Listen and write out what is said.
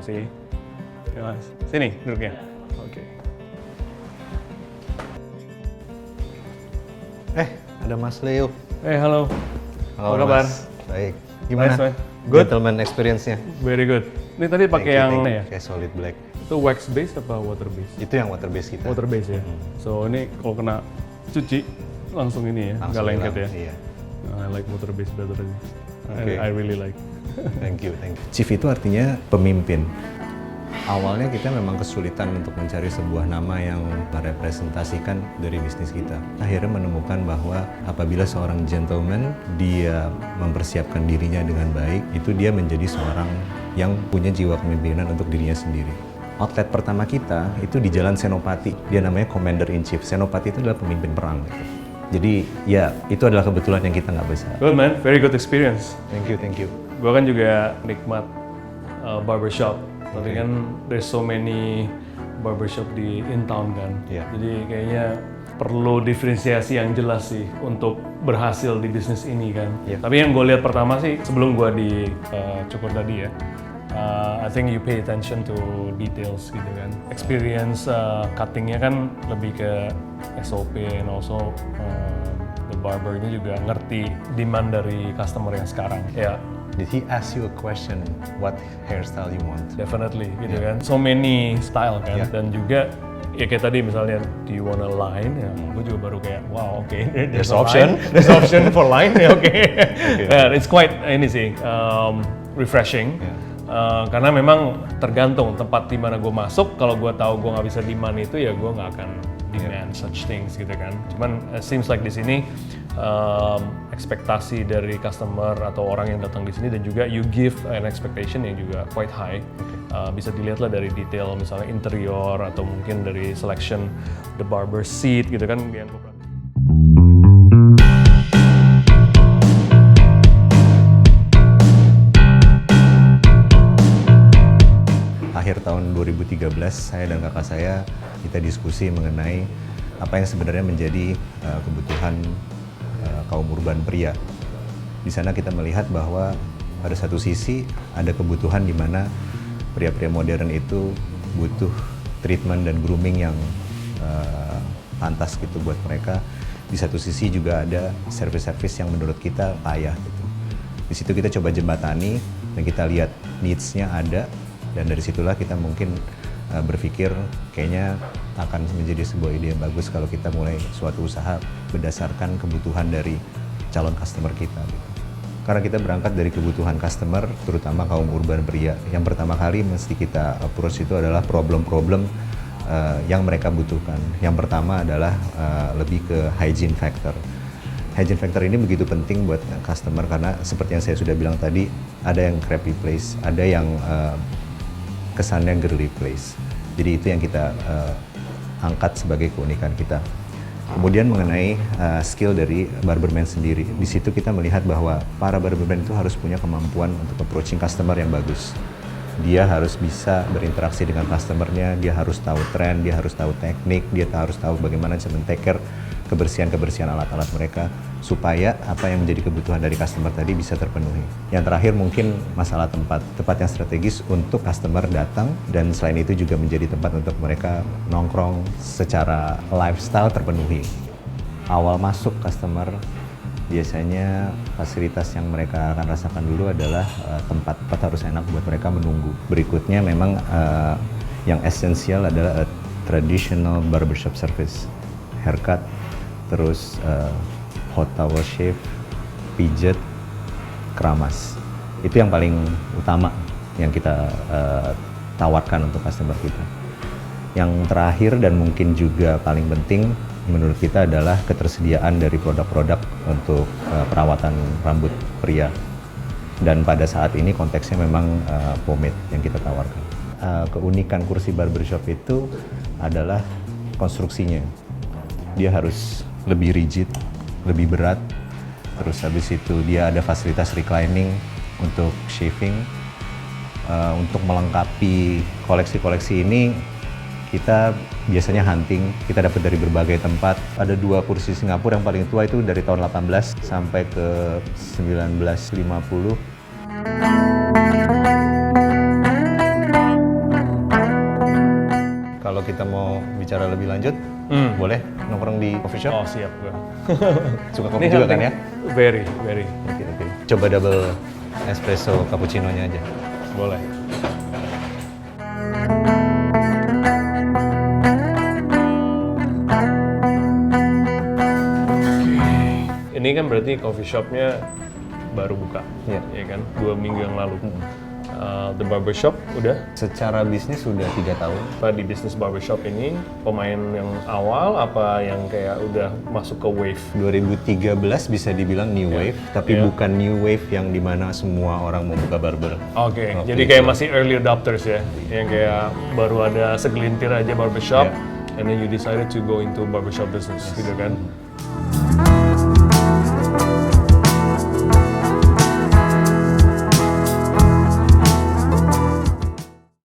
kasih. Ya, Mas. Sini duduknya. Oke. Ada Mas Leo. Halo. Halo, Apa kabar? Mas. Baik. Gimana? Nice, man. Good. Gentleman experience-nya. Very good. Ini tadi pakai yang Thank you. ya? Kayak solid black. Itu wax based apa water based? Itu yang water base kita. Water based ya. So ini kalau kena cuci langsung ini ya, nggak Langsung lengket hilang. ya. Iya. I like water based better aja. Okay. I really like. Thank you. Chief itu artinya pemimpin. Awalnya kita memang kesulitan untuk mencari sebuah nama yang merepresentasikan dari bisnis kita. Akhirnya menemukan bahwa apabila seorang gentleman, dia mempersiapkan dirinya dengan baik, itu dia menjadi seorang yang punya jiwa kepemimpinan untuk dirinya sendiri. Outlet pertama kita itu di Jalan Senopati, dia namanya Commander in Chief. Senopati itu adalah pemimpin perang. Gitu. Jadi ya itu adalah kebetulan yang kita nggak bisa. Good man, very good experience. Thank you. Gua kan juga nikmat barbershop. Tapi kan there's so many barbershop in town kan. Iya. Jadi kayaknya perlu diferensiasi yang jelas sih untuk berhasil di bisnis ini kan. Iya. Tapi yang gue lihat pertama sih sebelum gue di cukur tadi ya, I think you pay attention to details gitu kan. Experience cuttingnya kan lebih ke SOP and also the barber ini juga ngerti demand dari customer yang sekarang. Ya. Did he ask you a question, what hairstyle you want? Definitely gitu kan. So many style kan. Yeah. Dan juga ya kayak tadi misalnya do you want a line ya, gue juga baru kayak wow oke. There's option. There's option for line ya oke. Yeah, it's quite ini sih refreshing. Yeah. Karena memang tergantung tempat di mana gue masuk. Kalau gue tahu gue nggak bisa demand itu ya gue nggak akan demand such things gitu kan. Cuman seems like di sini ekspektasi dari customer atau orang yang datang di sini dan juga you give an expectation yang juga quite high. Bisa dilihat lah dari detail misalnya interior atau mungkin dari selection the barber seat gitu kan yang gue perhatiin. Akhir tahun 2013, saya dan kakak saya kita diskusi mengenai apa yang sebenarnya menjadi kebutuhan kaum urban pria. Di sana kita melihat bahwa pada satu sisi ada kebutuhan di mana pria-pria modern itu butuh treatment dan grooming yang pantas gitu buat mereka. Di satu sisi juga ada service-service yang menurut kita payah gitu. Di situ kita coba jembatani dan kita lihat needs-nya ada. Dan dari situlah kita mungkin berpikir kayaknya akan menjadi sebuah ide yang bagus kalau kita mulai suatu usaha berdasarkan kebutuhan dari calon customer kita. Gitu. Karena kita berangkat dari kebutuhan customer, terutama kaum urban pria. Yang pertama kali mesti kita approach itu adalah problem-problem yang mereka butuhkan. Yang pertama adalah lebih ke hygiene factor. Hygiene factor ini begitu penting buat customer karena seperti yang saya sudah bilang tadi, ada yang crappy place, ada yang kesannya girly place. Jadi itu yang kita angkat sebagai keunikan kita. Kemudian mengenai skill dari barberman sendiri. Di situ kita melihat bahwa para barberman itu harus punya kemampuan untuk approaching customer yang bagus. Dia harus bisa berinteraksi dengan customernya, dia harus tahu tren, dia harus tahu teknik, dia harus tahu bagaimana cara men-take care kebersihan alat-alat mereka supaya apa yang menjadi kebutuhan dari customer tadi bisa terpenuhi. Yang terakhir mungkin masalah tempat yang strategis untuk customer datang dan selain itu juga menjadi tempat untuk mereka nongkrong secara lifestyle terpenuhi. Awal masuk customer biasanya fasilitas yang mereka akan rasakan dulu adalah tempat harus enak buat mereka menunggu. Berikutnya memang yang esensial adalah traditional barbershop service, haircut, terus hot towel shave, pijat, keramas. Itu yang paling utama yang kita tawarkan untuk customer kita. Yang terakhir dan mungkin juga paling penting menurut kita adalah ketersediaan dari produk-produk untuk perawatan rambut pria. Dan pada saat ini konteksnya memang pomade yang kita tawarkan. Keunikan kursi barbershop itu adalah konstruksinya. Dia harus lebih rigid, lebih berat. Terus habis itu dia ada fasilitas reclining untuk shaving. Untuk melengkapi koleksi-koleksi ini kita biasanya hunting, kita dapat dari berbagai tempat. Ada 2 kursi Singapura yang paling tua itu dari tahun 18 sampai ke 1950. kalau kita mau bicara lebih lanjut, boleh nongkrong di coffee shop? Oh siap gue. Suka kopi juga kan ya? Very. Oke. Coba double espresso cappuccino-nya aja. Boleh. Ini kan berarti coffee shopnya baru buka, Iya. ya kan? 2 minggu yang lalu. The barbershop udah. Secara bisnis sudah 3 tahun. Apa di bisnis barbershop ini pemain yang awal apa yang kayak udah masuk ke wave? 2013 bisa dibilang new wave, tapi bukan new wave yang dimana semua orang mau buka barber. Oke, Waktu jadi itu. kayak masih early adopters ya, yang kayak baru ada segelintir aja barbershop, and then you decided to go into barbershop business gitu kan?